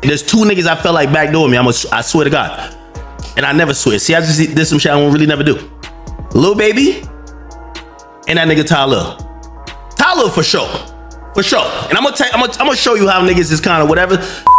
There's 2 niggas I felt like backdooring me. I swear to God. And I never swear. See, I just did some shit I won't really never do. Lil Baby and that nigga Tyler. Tyler for sure. For sure. And I'm gonna show you how niggas is kind of whatever.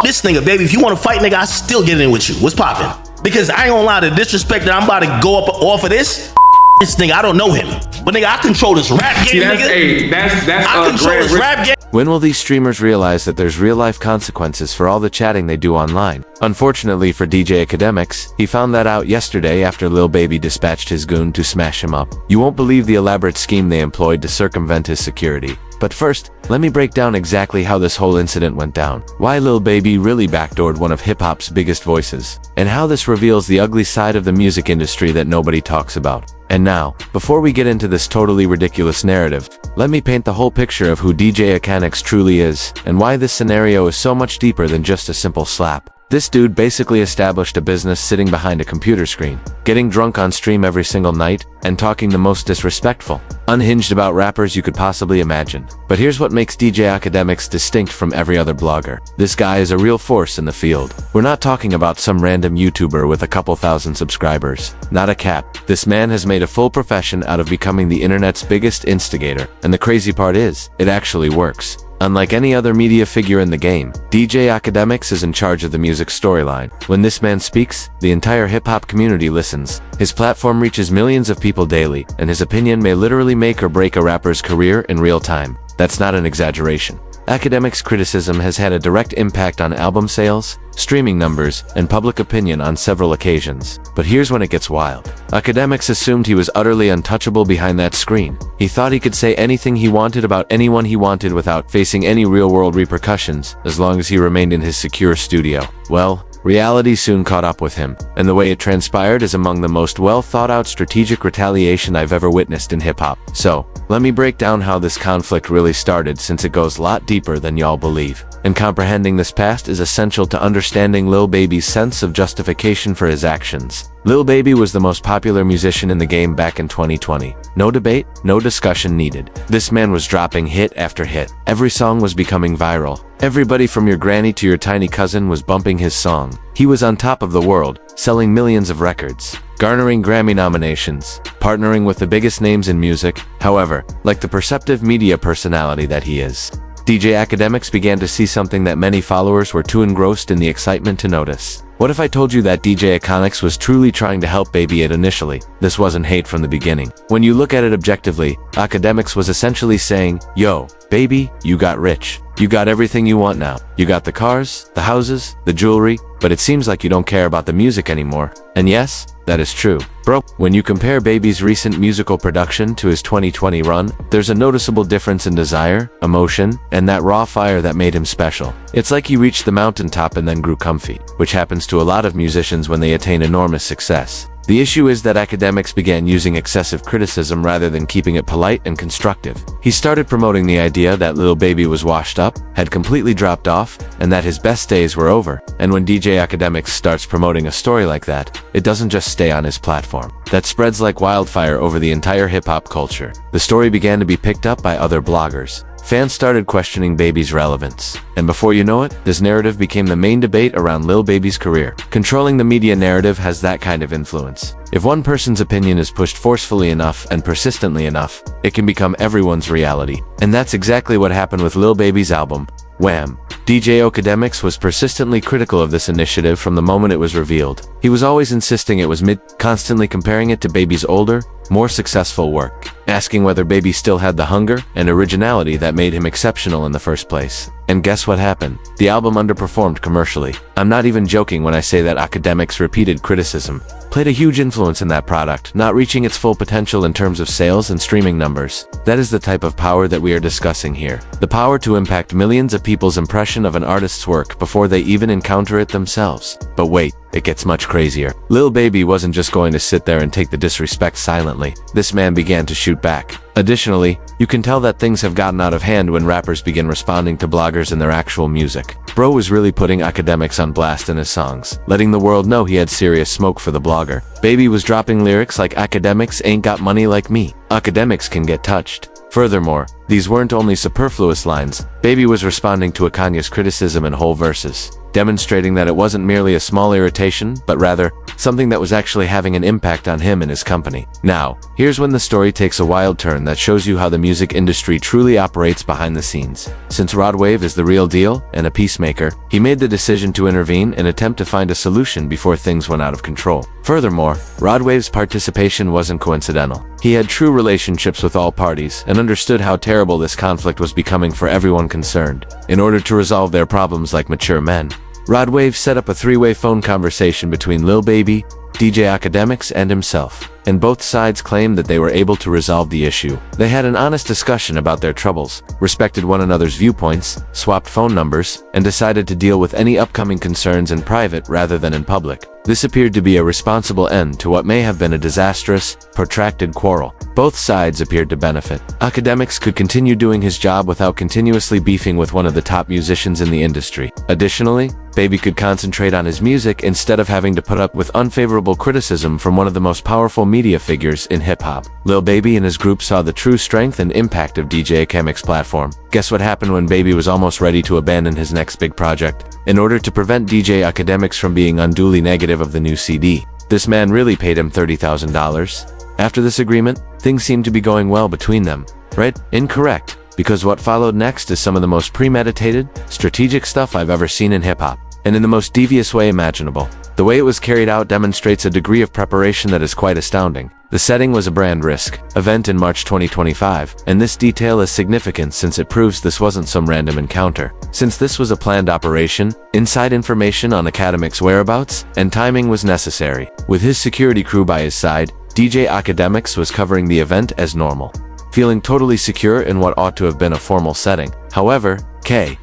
This nigga, baby, if you want to fight, nigga, I still get in with you. What's poppin'? Because I ain't gonna lie, the disrespect that I'm about to go up off of this nigga, I don't know him. But nigga, I control this rap game, nigga. I control this rap game. When will these streamers realize that there's real-life consequences for all the chatting they do online? Unfortunately for DJ Akademiks, he found that out yesterday after Lil Baby dispatched his goon to smash him up. You won't believe the elaborate scheme they employed to circumvent his security. But first, let me break down exactly how this whole incident went down, why Lil Baby really backdoored one of hip-hop's biggest voices, and how this reveals the ugly side of the music industry that nobody talks about. And now, before we get into this totally ridiculous narrative, let me paint the whole picture of who DJ Akademiks truly is, and why this scenario is so much deeper than just a simple slap. This dude basically established a business sitting behind a computer screen, getting drunk on stream every single night, and talking the most disrespectful, unhinged about rappers you could possibly imagine. But here's what makes DJ Akademiks distinct from every other blogger. This guy is a real force in the field. We're not talking about some random YouTuber with a couple thousand subscribers. Not a cap. This man has made a full profession out of becoming the internet's biggest instigator. And the crazy part is, it actually works. Unlike any other media figure in the game, DJ Akademiks is in charge of the music storyline. When this man speaks, the entire hip-hop community listens. His platform reaches millions of people daily, and his opinion may literally make or break a rapper's career in real time. That's not an exaggeration. Akademiks' criticism has had a direct impact on album sales, streaming numbers, and public opinion on several occasions. But here's when it gets wild. Akademiks assumed he was utterly untouchable behind that screen. He thought he could say anything he wanted about anyone he wanted without facing any real-world repercussions, as long as he remained in his secure studio. Well, reality soon caught up with him, and the way it transpired is among the most well-thought-out strategic retaliation I've ever witnessed in hip-hop. So, let me break down how this conflict really started, since it goes a lot deeper than y'all believe. And comprehending this past is essential to understanding Lil Baby's sense of justification for his actions. Lil Baby was the most popular musician in the game back in 2020. No debate, no discussion needed. This man was dropping hit after hit. Every song was becoming viral. Everybody from your granny to your tiny cousin was bumping his song. He was on top of the world, selling millions of records, garnering Grammy nominations, partnering with the biggest names in music. However, like the perceptive media personality that he is, DJ Akademiks began to see something that many followers were too engrossed in the excitement to notice. What if I told you that DJ Akademiks was truly trying to help Baby it initially? This wasn't hate from the beginning. When you look at it objectively, Akademiks was essentially saying, yo, Baby, you got rich. You got everything you want now. You got the cars, the houses, the jewelry, but it seems like you don't care about the music anymore. And yes, that is true. Bro, when you compare Baby's recent musical production to his 2020 run, there's a noticeable difference in desire, emotion, and that raw fire that made him special. It's like he reached the mountaintop and then grew comfy, which happens to a lot of musicians when they attain enormous success. The issue is that Akademiks began using excessive criticism rather than keeping it polite and constructive. He started promoting the idea that Lil Baby was washed up, had completely dropped off, and that his best days were over. And when DJ Akademiks starts promoting a story like that, it doesn't just stay on his platform. That spreads like wildfire over the entire hip-hop culture. The story began to be picked up by other bloggers. Fans started questioning Baby's relevance. And before you know it, this narrative became the main debate around Lil Baby's career. Controlling the media narrative has that kind of influence. If one person's opinion is pushed forcefully enough and persistently enough, it can become everyone's reality. And that's exactly what happened with Lil Baby's album, Wham! DJ Akademiks was persistently critical of this initiative from the moment it was revealed. He was always insisting it was mid, constantly comparing it to Baby's older, more successful work, asking whether Baby still had the hunger and originality that made him exceptional in the first place. And guess what happened? The album underperformed commercially. I'm not even joking when I say that Akademiks' repeated criticism played a huge influence in that product, not reaching its full potential in terms of sales and streaming numbers. That is the type of power that we are discussing here. The power to impact millions of people's impression of an artist's work before they even encounter it themselves. But wait, it gets much crazier. Lil Baby wasn't just going to sit there and take the disrespect silently. This man began to shoot back. Additionally, you can tell that things have gotten out of hand when rappers begin responding to bloggers in their actual music. Bro was really putting Akademiks on blast in his songs, letting the world know he had serious smoke for the blogger. Baby was dropping lyrics like Akademiks ain't got money like me. Akademiks can get touched. Furthermore, These weren't only superfluous lines, Baby was responding to Akanye's criticism in whole verses, demonstrating that it wasn't merely a small irritation, but rather, something that was actually having an impact on him and his company. Now, here's when the story takes a wild turn that shows you how the music industry truly operates behind the scenes. Since Rod Wave is the real deal and a peacemaker, he made the decision to intervene and attempt to find a solution before things went out of control. Furthermore, Rod Wave's participation wasn't coincidental. He had true relationships with all parties and understood how terrible this conflict was becoming for everyone concerned. In order to resolve their problems like mature men, Rod Wave set up a three-way phone conversation between Lil Baby, DJ Akademiks, and himself, and both sides claimed that they were able to resolve the issue. They had an honest discussion about their troubles, respected one another's viewpoints, swapped phone numbers, and decided to deal with any upcoming concerns in private rather than in public. This appeared to be a responsible end to what may have been a disastrous, protracted quarrel. Both sides appeared to benefit. Akademiks could continue doing his job without continuously beefing with one of the top musicians in the industry. Additionally, Baby could concentrate on his music instead of having to put up with unfavorable criticism from one of the most powerful media figures in hip-hop. Lil Baby and his group saw the true strength and impact of DJ Akademiks' platform. Guess what happened when Baby was almost ready to abandon his next big project? In order to prevent DJ Akademiks from being unduly negative of the new CD, this man really paid him $30,000. After this agreement, things seemed to be going well between them, right? Incorrect, because what followed next is some of the most premeditated, strategic stuff I've ever seen in hip-hop, and in the most devious way imaginable. The way it was carried out demonstrates a degree of preparation that is quite astounding. The setting was a brand risk event in March 2025, and this detail is significant since it proves this wasn't some random encounter. Since this was a planned operation, inside information on Akademiks' whereabouts and timing was necessary. With his security crew by his side, DJ Akademiks was covering the event as normal, feeling totally secure in what ought to have been a formal setting. However,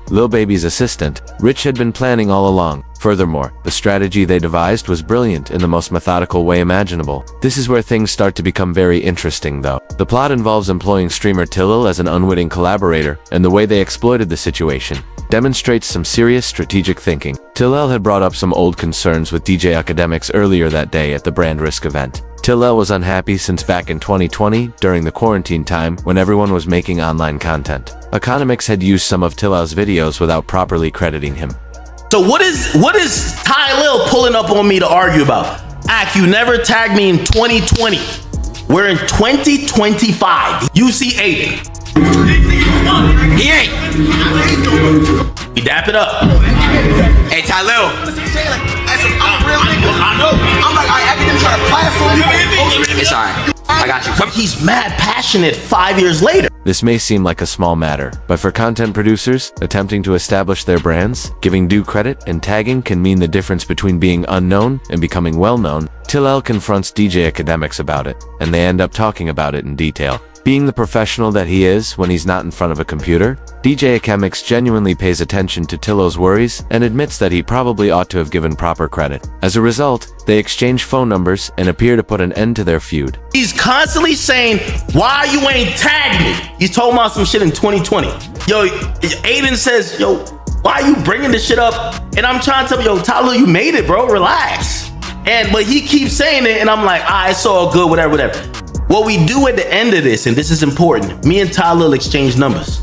Lil Baby's assistant, Rich, had been planning all along. Furthermore, the strategy they devised was brilliant in the most methodical way imaginable. This is where things start to become very interesting though. The plot involves employing streamer Tillel as an unwitting collaborator, and the way they exploited the situation demonstrates some serious strategic thinking. Tillel had brought up some old concerns with DJ Akademiks earlier that day at the Brand Risk event. Tillel was unhappy since back in 2020, during the quarantine time when everyone was making online content, Akademiks had used some of Tillel's videos without properly crediting him. So what is Ty Lil pulling up on me to argue about? Ak, you never tagged me in 2020. We're in 2025. You see 8. He ain't. We dap it up. Hey, Ty Lil. I know. I'm like, I didn't try to platform you. It's alright. I got you. Come. He's mad passionate 5 years later. This may seem like a small matter, but for content producers attempting to establish their brands, giving due credit and tagging can mean the difference between being unknown and becoming well-known. Tillel confronts DJ Akademiks about it, and they end up talking about it in detail. Being the professional that he is when he's not in front of a computer, DJ Akademiks genuinely pays attention to Tillel's worries and admits that he probably ought to have given proper credit. As a result, they exchange phone numbers and appear to put an end to their feud. He's constantly saying, why you ain't tagged me? He's told about some shit in 2020. Yo, Aiden says, yo, why are you bringing this shit up? And I'm trying to tell him, yo, Tyler, you made it, bro, relax. But he keeps saying it, and I'm like, it's all good, whatever. What we do at the end of this, and this is important, me and Tyler exchange numbers.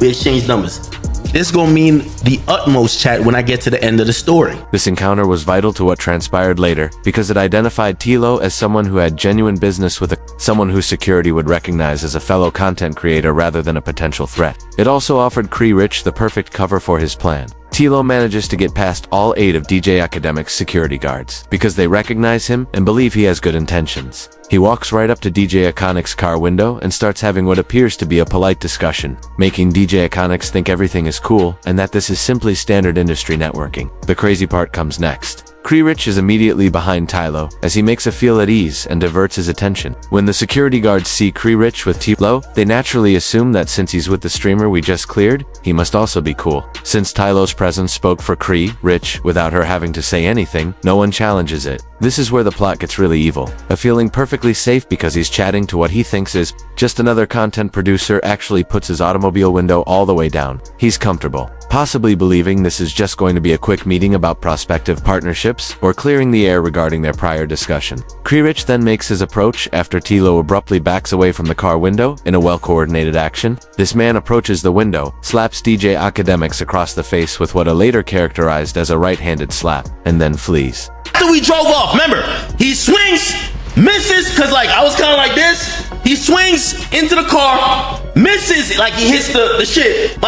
We exchange numbers. This is gonna mean the utmost chat when I get to the end of the story. This encounter was vital to what transpired later because it identified Tilo as someone who had genuine business with someone whose security would recognize as a fellow content creator rather than a potential threat. It also offered Cree Rich the perfect cover for his plan. Tilo manages to get past all 8 of DJ Akademiks' security guards because they recognize him and believe he has good intentions. He walks right up to DJ Akademiks' car window and starts having what appears to be a polite discussion, making DJ Akademiks think everything is cool and that this is simply standard industry networking. The crazy part comes next. Cree Rich is immediately behind Tylo as he makes a feel at ease and diverts his attention. When the security guards see Cree Rich with Tylo, they naturally assume that since he's with the streamer we just cleared, he must also be cool. Since Tylo's presence spoke for Cree Rich without her having to say anything, no one challenges it. This is where the plot gets really evil. A feeling perfectly safe because he's chatting to what he thinks is just another content producer actually puts his automobile window all the way down. He's comfortable. possibly believing this is just going to be a quick meeting about prospective partnerships or clearing the air regarding their prior discussion. Krich then makes his approach after Tilo abruptly backs away from the car window in a well-coordinated action. This man approaches the window, slaps DJ Akademiks across the face with what a later characterized as a right-handed slap, and then flees. After we drove off, remember, he swings, misses, cause like I was kind of like this. He swings into the car, misses, like he hits the shit.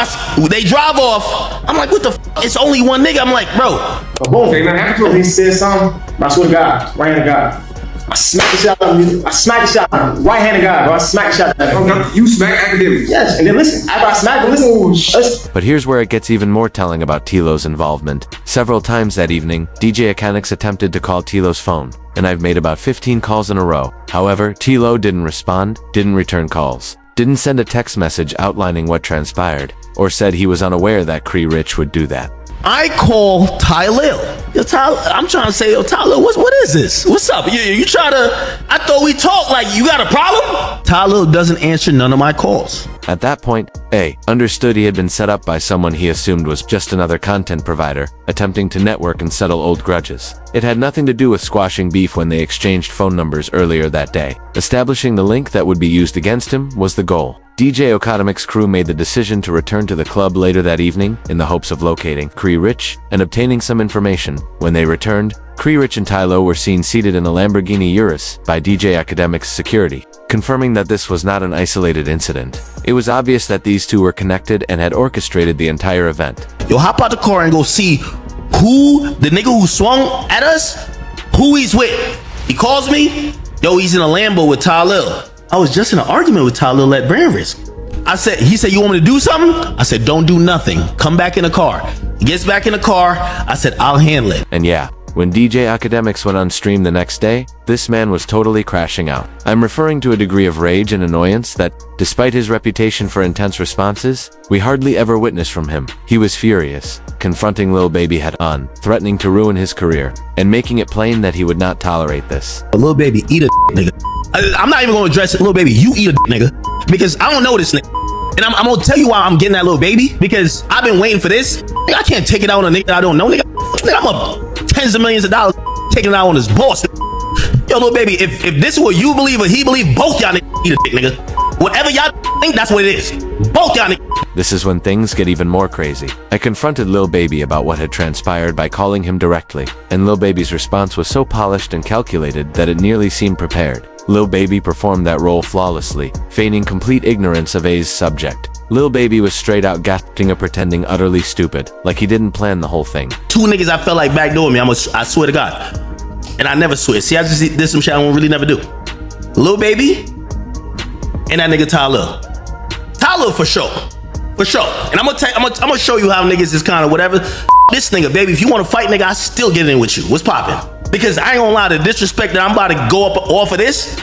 They drive off. I'm like, what the f? It's only one nigga. I'm like, bro. Boom. He said something. I swear to God, right-handed God. I smacked the shot out of him. I smacked the shot out of him. Right-handed guy, bro. I smacked the shot out of him. You smack Akademiks. Yes, and then listen. After I smacked him, listen. But here's where it gets even more telling about Tilo's involvement. Several times that evening, DJ Akademiks attempted to call Tilo's phone, and I've made about 15 calls in a row. However, Tilo didn't respond, didn't return calls, didn't send a text message outlining what transpired, or said he was unaware that Krich would do that. I call Tyler. Yo, Tyler, I'm trying to say, yo, Tyler, what is this? What's up? You try to, I thought we talked, like, you got a problem? Tyler doesn't answer none of my calls. At that point, A understood he had been set up by someone he assumed was just another content provider, attempting to network and settle old grudges. It had nothing to do with squashing beef when they exchanged phone numbers earlier that day. Establishing the link that would be used against him was the goal. DJ Akademiks' crew made the decision to return to the club later that evening in the hopes of locating Krich and obtaining some information. When they returned, Krich and Tylo were seen seated in a Lamborghini Urus by DJ Akademiks' security, confirming that this was not an isolated incident. It was obvious that these two were connected and had orchestrated the entire event. Yo, hop out the car and go see who, the nigga who swung at us, who he's with. He calls me, yo, he's in a Lambo with Tyler. I was just in an argument with Tyler at Brand Risk. He said, you want me to do something? I said, don't do nothing. Come back in the car. He gets back in the car. I said, I'll handle it. And yeah, when DJ Akademiks went on stream the next day, this man was totally crashing out. I'm referring to a degree of rage and annoyance that, despite his reputation for intense responses, we hardly ever witnessed from him. He was furious, confronting Lil Baby head-on, threatening to ruin his career, and making it plain that he would not tolerate this. Lil Baby, eat a nigga. I'm not even gonna address it. Lil Baby, you eat a nigga. Because I don't know this nigga. And I'm gonna tell you why I'm getting that Lil Baby. Because I've been waiting for this. I can't take it out on a nigga that I don't know. Nigga, I'm up tens of millions of dollars taking it out on this boss. Yo, Lil Baby, if this is what you believe or he believe, both y'all niggas eat a dick, nigga. Whatever y'all think, that's what it is. Both y'all niggas. This is when things get even more crazy. I confronted Lil Baby about what had transpired by calling him directly, and Lil Baby's response was so polished and calculated that it nearly seemed prepared. Lil Baby performed that role flawlessly, feigning complete ignorance of A's subject. Lil Baby was straight out gasping or pretending utterly stupid, like he didn't plan the whole thing. Two niggas I felt like backdooring me, I swear to God. And I never swear. See, I just did some shit I won't really never do. Lil Baby and that nigga Tyler. Tyler for sure. For sure. And I'm gonna show you how niggas is kind of whatever. This nigga, baby, if you want to fight, nigga, I still get in with you. What's poppin'? Because I ain't gonna lie, the disrespect that I'm about to go up off of this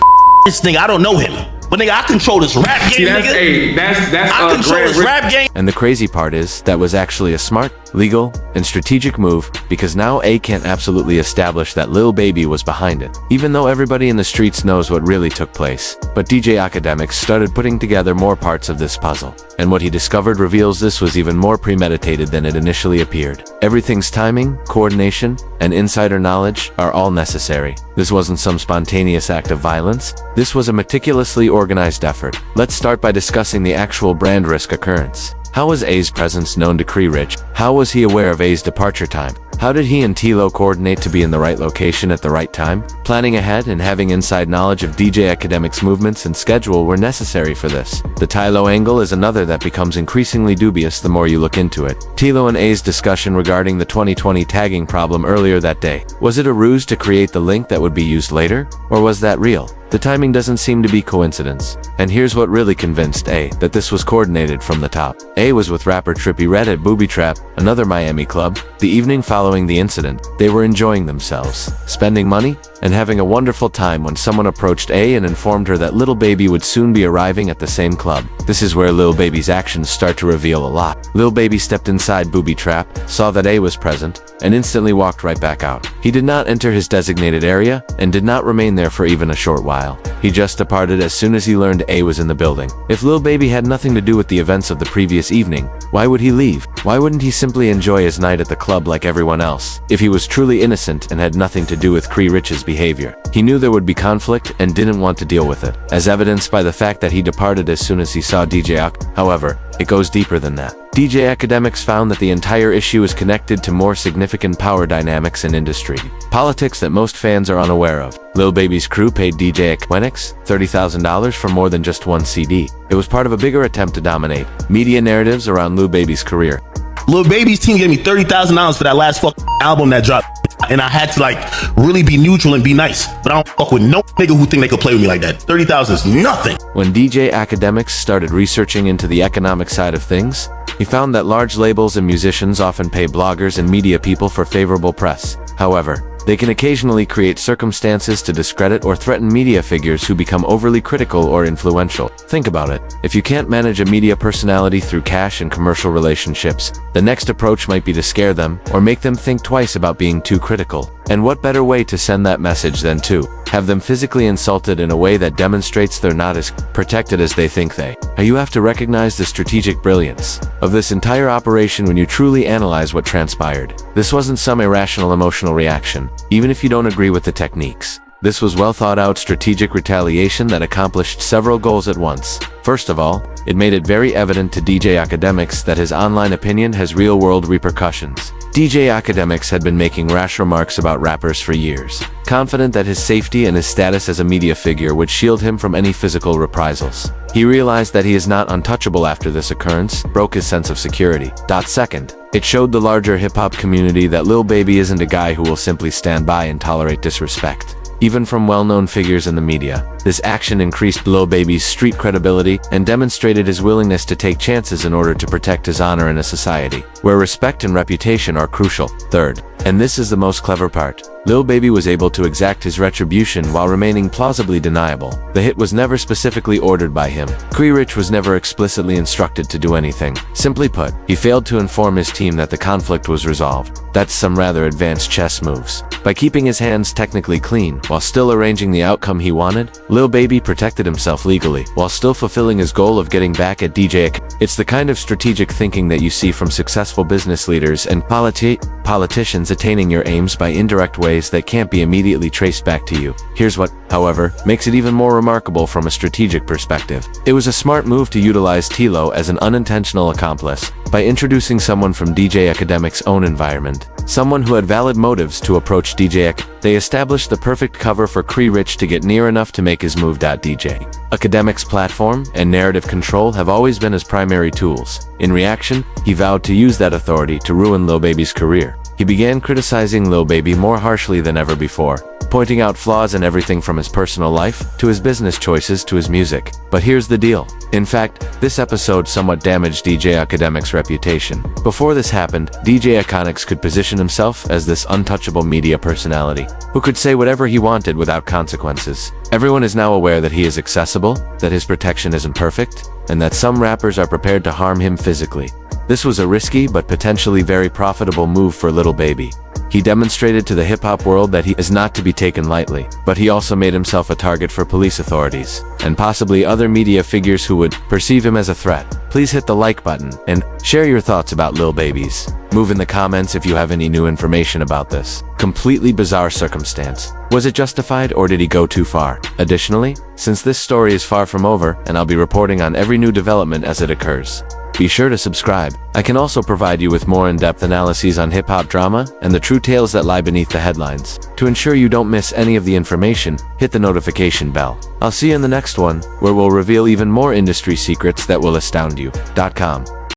nigga, I don't know him. But nigga, I control this rap game, nigga. I control this rap game. And the crazy part is, that was actually a smart, legal, and strategic move, because now A can't absolutely establish that Lil Baby was behind it, even though everybody in the streets knows what really took place. But DJ Akademiks started putting together more parts of this puzzle, and what he discovered reveals this was even more premeditated than it initially appeared. Everything's timing, coordination, and insider knowledge are all necessary. This wasn't some spontaneous act of violence. This was a meticulously organized effort. Let's start by discussing the actual Brand Risk occurrence. How was A's presence known to Krich? How was he aware of A's departure time? How did he and Tilo coordinate to be in the right location at the right time? Planning ahead and having inside knowledge of DJ Akademiks' movements and schedule were necessary for this. The Tilo angle is another that becomes increasingly dubious the more you look into it. Tilo and A's discussion regarding the 2020 tagging problem earlier that day. Was it a ruse to create the link that would be used later? Or was that real? The timing doesn't seem to be coincidence. And here's what really convinced A that this was coordinated from the top. A was with rapper Trippie Redd at RapTrap, another Miami club. The evening following the incident, they were enjoying themselves, spending money, and having a wonderful time when someone approached A and informed her that Lil Baby would soon be arriving at the same club. This is where Lil Baby's actions start to reveal a lot. Lil Baby stepped inside RapTrap, saw that A was present, and instantly walked right back out. He did not enter his designated area and did not remain there for even a short while. He just departed as soon as he learned A was in the building. If Lil Baby had nothing to do with the events of the previous evening, why would he leave? Why wouldn't he simply enjoy his night at the club like everyone else? If he was truly innocent and had nothing to do with Cree Rich's behavior, he knew there would be conflict and didn't want to deal with it, as evidenced by the fact that he departed as soon as he saw DJ Ak. However, it goes deeper than that. DJ Akademiks found that the entire issue is connected to more significant power dynamics in industry, politics that most fans are unaware of. Lil Baby's crew paid DJ Akademiks $30,000 for more than just one CD. It was part of a bigger attempt to dominate media narratives around Lil Baby's career. Lil Baby's team gave me $30,000 for that last fucking album that dropped, and I had to like really be neutral and be nice. But I don't fuck with no nigga who think they could play with me like that. $30,000 is nothing. When DJ Akademiks started researching into the economic side of things, he found that large labels and musicians often pay bloggers and media people for favorable press. However, they can occasionally create circumstances to discredit or threaten media figures who become overly critical or influential. Think about it. If you can't manage a media personality through cash and commercial relationships, the next approach might be to scare them or make them think twice about being too critical. And what better way to send that message than to have them physically insulted in a way that demonstrates they're not as protected as they think they are. You have to recognize the strategic brilliance of this entire operation when you truly analyze what transpired. This wasn't some irrational emotional reaction, even if you don't agree with the techniques. This was well thought out strategic retaliation that accomplished several goals at once. First of all, it made it very evident to DJ Akademiks that his online opinion has real-world repercussions. DJ Akademiks had been making rash remarks about rappers for years, confident that his safety and his status as a media figure would shield him from any physical reprisals. He realized that he is not untouchable after this occurrence, broke his sense of security. Second, it showed the larger hip-hop community that Lil Baby isn't a guy who will simply stand by and tolerate disrespect, even from well-known figures in the media. This action increased Lil Baby's street credibility and demonstrated his willingness to take chances in order to protect his honor in a society where respect and reputation are crucial. Third, and this is the most clever part, Lil Baby was able to exact his retribution while remaining plausibly deniable. The hit was never specifically ordered by him. Cree Rich was never explicitly instructed to do anything. Simply put, he failed to inform his team that the conflict was resolved. That's some rather advanced chess moves. By keeping his hands technically clean while still arranging the outcome he wanted, Lil Baby protected himself legally while still fulfilling his goal of getting back at DJ Ak. It's the kind of strategic thinking that you see from successful business leaders and politicians attaining your aims by indirect ways that can't be immediately traced back to you. Here's what, however, makes it even more remarkable from a strategic perspective. It was a smart move to utilize Tilo as an unintentional accomplice by introducing someone from DJ Akademiks' own environment, someone who had valid motives to approach DJ Ak. They established the perfect cover for Cree Rich to get near enough to make his move. DJ Akademiks' platform and narrative control have always been his primary tools. In reaction, he vowed to use that authority to ruin Lil Baby's career. He began criticizing Lil Baby more harshly than ever before, pointing out flaws in everything from his personal life to his business choices to his music. But here's the deal. In fact, this episode somewhat damaged DJ Akademiks' reputation. Before this happened, DJ Akademiks could position himself as this untouchable media personality who could say whatever he wanted without consequences. Everyone is now aware that he is accessible, that his protection isn't perfect, and that some rappers are prepared to harm him physically. This was a risky but potentially very profitable move for Lil Baby. He demonstrated to the hip-hop world that he is not to be taken lightly, but he also made himself a target for police authorities, and possibly other media figures who would perceive him as a threat. Please hit the like button, and share your thoughts about Lil Baby's move in the comments if you have any new information about this completely bizarre circumstance. Was it justified or did he go too far? Additionally, since this story is far from over, and I'll be reporting on every new development as it occurs, be sure to subscribe. I can also provide you with more in-depth analyses on hip-hop drama and the true tales that lie beneath the headlines. To ensure you don't miss any of the information, hit the notification bell. I'll see you in the next one, where we'll reveal even more industry secrets that will astound you. .com